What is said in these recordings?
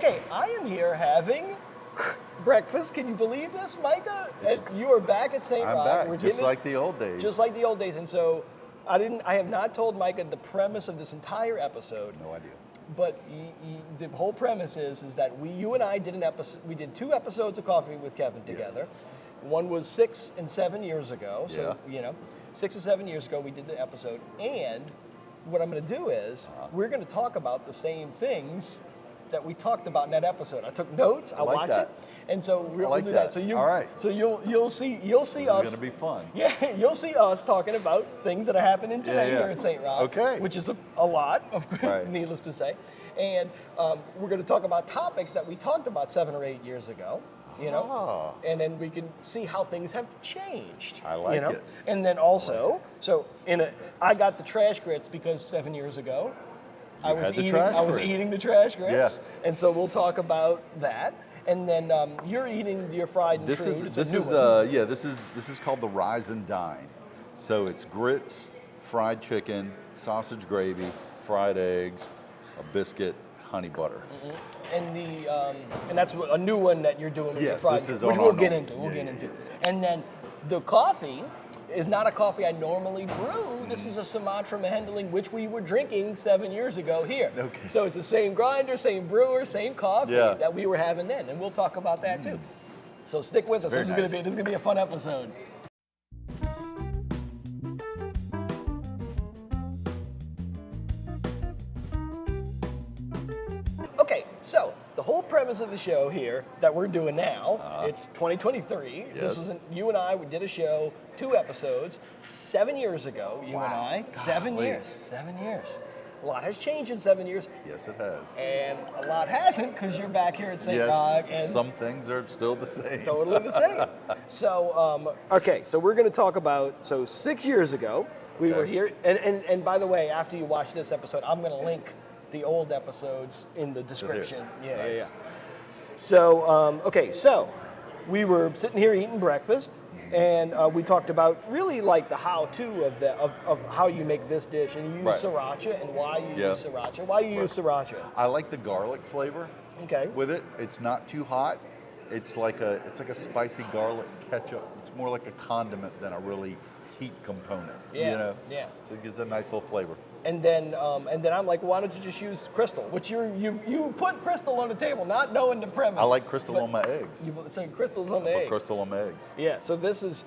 Okay, I am here having breakfast. Can you believe this, Micah? You are back at St. I'm Roch. back, just like the old days. Just like the old days. And so I have not told Micah the premise of this entire episode. No idea. But the whole premise is that you and I did an episode. We did 2 episodes of Coffee with Kevin together. Yes. One was 6 and 7 years ago. So, 6 or 7 years ago we did the episode. And what I'm going to do is we're going to talk about the same things that we talked about in that episode. I took notes. I watched it. And so we'll do that. So all right. So you'll see us. It's going to be fun. Yeah, you'll see us talking about things that are happening today here at St. Roch. Okay. Which is a lot, needless to say. And we're going to talk about topics that we talked about 7 or 8 years ago. And then we can see how things have changed. I like it. And then also, I got the trash grits because 7 years ago I was eating the trash grits. Yeah. And so we'll talk about that. And then you're eating your fried and This true. is called the Rise and Dine. So it's grits, fried chicken, sausage gravy, fried eggs, a biscuit, honey butter. Mm-hmm. And that's a new one that you're doing with the fried, this is which we'll get into. We'll get into. And then the coffee is not a coffee I normally brew. This is a Sumatra Mahendling, which we were drinking 7 years ago here. Okay. So it's the same grinder, same brewer, same coffee that we were having then, and we'll talk about that too. So stick with us. This is gonna be a fun episode. Okay, so the whole premise of the show here that we're doing now, it's 2023. Yes. You and I, we did a show, 2 episodes, 7 years ago, you and I. 7 years. 7 years. A lot has changed in 7 years. Yes, it has. And a lot hasn't because you're back here at St. Roch. And some things are still the same. Totally the same. So, so we're going to talk about, 6 years ago, we were here. And by the way, after you watch this episode, I'm going to link the old episodes in the description. Yeah. So, so we were sitting here eating breakfast, and we talked about really like the how-to of how you make this dish, and you use sriracha, and why you use sriracha. Why you use sriracha? I like the garlic flavor. Okay. With it, it's not too hot. It's like a spicy garlic ketchup. It's more like a condiment than a really heat component. Yeah. So it gives a nice little flavor. And then I'm like, why don't you just use Crystal? Which you put Crystal on the table, not knowing the premise. I like Crystal on my eggs. You say Crystal's on the eggs. Crystal on my eggs. Yeah. So this is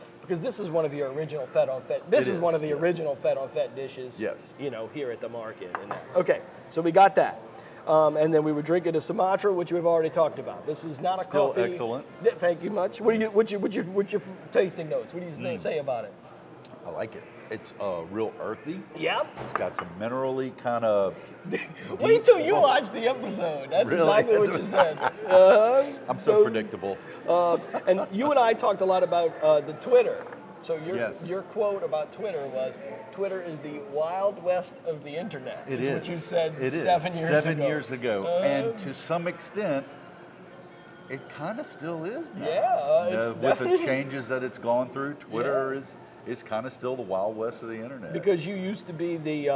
one of your original Fete on Fete. This is one of the original Fete on Fete dishes. Yes. Here at the market. Okay. So we got that. And then we were drinking a Sumatra, which we've already talked about. This is not a coffee. Still excellent. Thank you much. What's your tasting notes? What do you say about it? I like it. It's real earthy. Yep. It's got some minerally kind of. Wait till you watch the episode. That's exactly what you said. I'm so predictable. And you and I talked a lot about the Twitter. So your quote about Twitter was, "Twitter is the Wild West of the internet." It is what you said it 7 years ago. 7 years ago, and to some extent, it kind of still is now. Yeah, with the changes that it's gone through, Twitter is kind of still the Wild West of the internet. Because you used to be the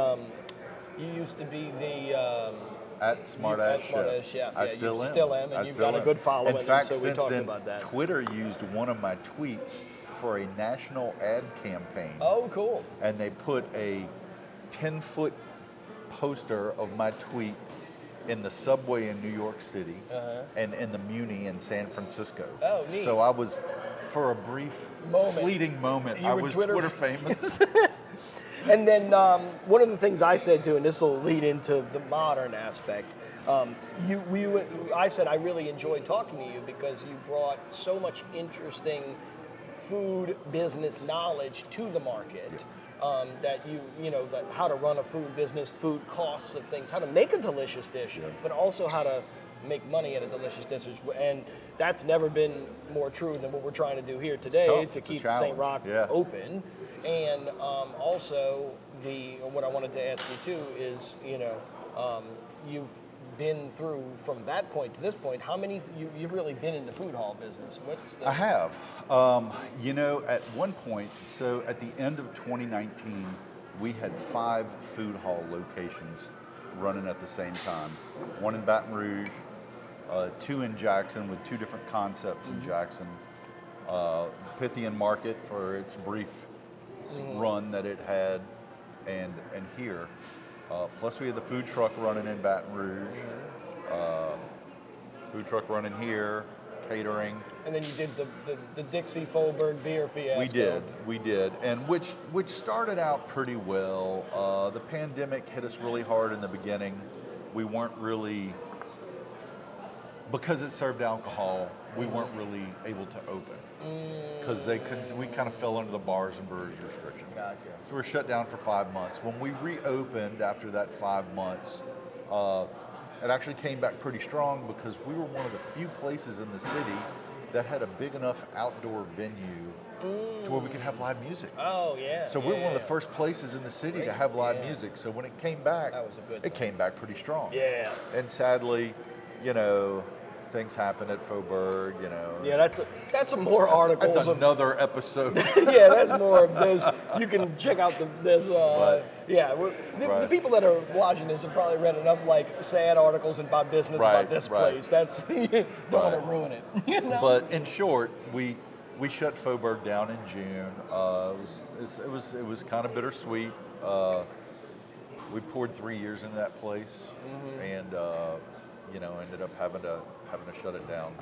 at Smartass Chef. I still am. And you've got a good following. In fact, so we since talked then, about that. Twitter used one of my tweets for a national ad campaign. Oh, cool. And they put a 10-foot poster of my tweet in the subway in New York City and in the Muni in San Francisco. Oh, neat. So I was, for a brief, fleeting moment, I was Twitter famous. And then one of the things I said too, and this will lead into the modern aspect, I said I really enjoyed talking to you because you brought so much interesting food business knowledge to the market. That that how to run a food business, food costs of things, how to make a delicious dish, but also how to make money at a delicious dish. And that's never been more true than what we're trying to do here today to keep St. Roch open. And also, what I wanted to ask you too is, you've been through from that point to this point. How many you've really been in the food hall business? I have. At one point, so at the end of 2019, we had 5 food hall locations running at the same time. One in Baton Rouge, 2 in Jackson with 2 different concepts in Jackson. Pythian Market for its brief run that it had, and here. Plus we had the food truck running in Baton Rouge. Food truck running here, catering. And then you did the Dixie Faubourg beer fiasco. We did, and which started out pretty well. The pandemic hit us really hard in the beginning. We weren't really, because it served alcohol, we weren't really able to open because they couldn't. We kind of fell under the bars and breweries restriction. Gotcha. So we were shut down for 5 months. When we reopened after that 5 months, it actually came back pretty strong because we were one of the few places in the city that had a big enough outdoor venue to where we could have live music. Oh, yeah. So we're one of the first places in the city to have live music. So when it came back, that was a good it came back pretty strong. Yeah. And sadly, things happen at Faubourg, Yeah, that's some more articles. That's another episode. Yeah, that's more of those. You can check out the people that are watching this have probably read enough sad articles about business about this place. That's don't want to ruin it. But in short, we shut Faubourg down in June. It was kind of bittersweet. We poured 3 years into that place, and ended up having to shut it down.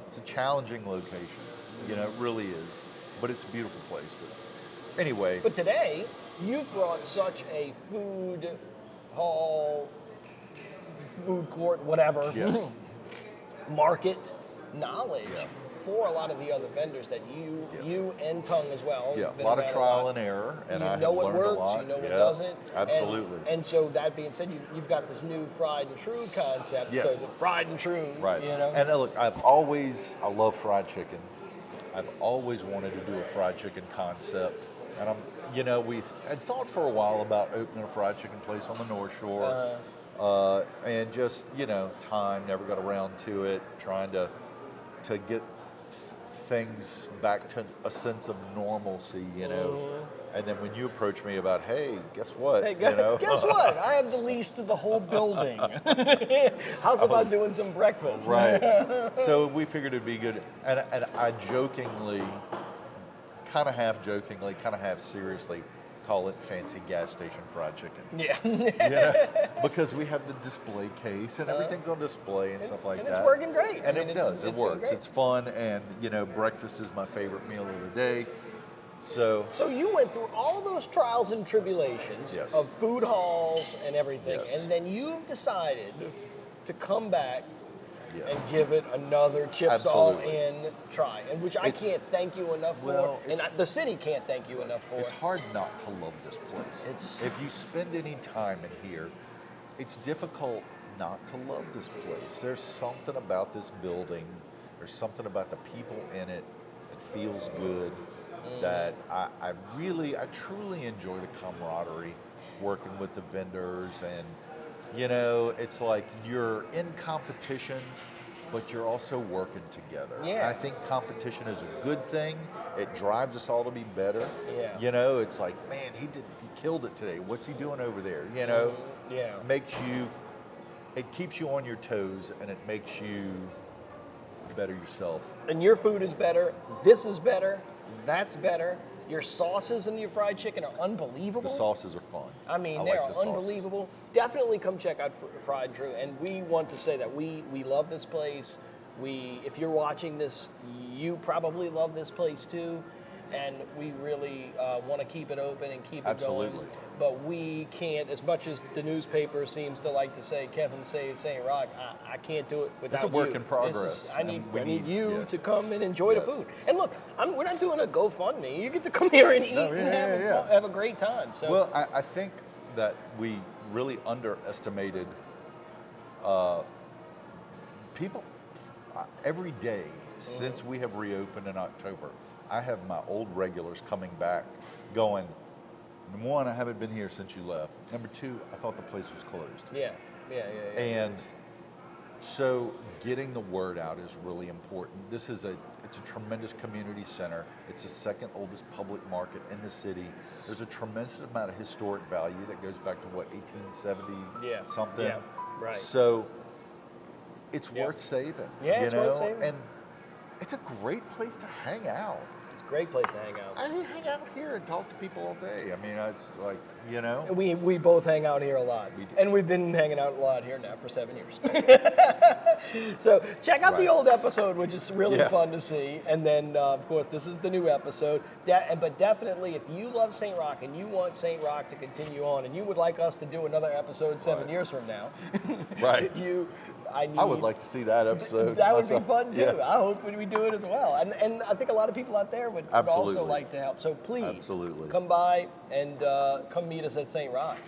It's a challenging location, it really is, but it's a beautiful place. But anyway. But today, you've brought such a food hall, food court, whatever, market knowledge for a lot of the other vendors that you and Tongue as well. Yeah, a lot of trial and error, and I have learned a lot. You know what doesn't. Absolutely. And so that being said, you've got this new fried and true concept. Yes. So the fried and true. Right. And look, I love fried chicken. I've always wanted to do a fried chicken concept, and we had thought for a while about opening a fried chicken place on the North Shore, and just time never got around to it. Trying to get things back to a sense of normalcy, And then when you approach me about, hey, guess what? Hey, guess what? I have the lease to the whole building. How's about doing some breakfast? Right. So we figured it'd be good. And I jokingly, kind of half jokingly, kind of half seriously, call it fancy gas station fried chicken. Yeah. Because we have the display case and everything's on display and stuff like that. And it's working great. And it does. It works. It's fun, and breakfast is my favorite meal of the day. So you went through all those trials and tribulations of food halls and everything, and then you've decided to come back and give it another chips all in try, and which I can't thank you enough for, and the city can't thank you enough for. It's hard not to love this place. If you spend any time in here, it's difficult not to love this place. There's something about this building, there's something about the people in it that feels good, that I truly enjoy the camaraderie working with the vendors, and it's like you're in competition, but you're also working together. Yeah. I think competition is a good thing. It drives us all to be better. Yeah. It's like, man, he killed it today. What's he doing over there? Yeah. It keeps you on your toes, and it makes you better yourself. And your food is better. This is better. That's better. Your sauces and your fried chicken are unbelievable. The sauces are fun. I mean, they are unbelievable. Definitely come check out Fried Drew. And we want to say that we love this place. If you're watching this, you probably love this place too. And we really want to keep it open and keep it going. But we can't, as much as the newspaper seems to like to say, Kevin saying Roch, I can't do it without you. It's a work in progress. I need you to come and enjoy the food. And look, we're not doing a GoFundMe. You get to come here and eat and have a great time. So. Well, I think that we really underestimated people. Every day since we have reopened in October, I have my old regulars coming back going, number one, I haven't been here since you left. Number two, I thought the place was closed. Yeah. And so getting the word out is really important. It's a tremendous community center. It's the second oldest public market in the city. There's a tremendous amount of historic value that goes back to 1870 something. Yeah, right. So it's worth saving. Yeah, you it's know? worth saving. And it's a great place to hang out. It's a great place to hang out. I mean, hang out here and talk to people all day. I mean, it's like, you know. We both hang out here a lot. We do. And we've been hanging out a lot here now for 7 years. So check out the old episode, which is really fun to see. And then, of course, this is the new episode. But definitely, if you love St. Roch and you want St. Roch to continue on, and you would like us to do another episode 7 years from now, Right. I would like to see that episode. That would be fun too. Yeah. I hope we do it as well. And I think a lot of people out there would also like to help. So please come by and come meet us at St. Roch.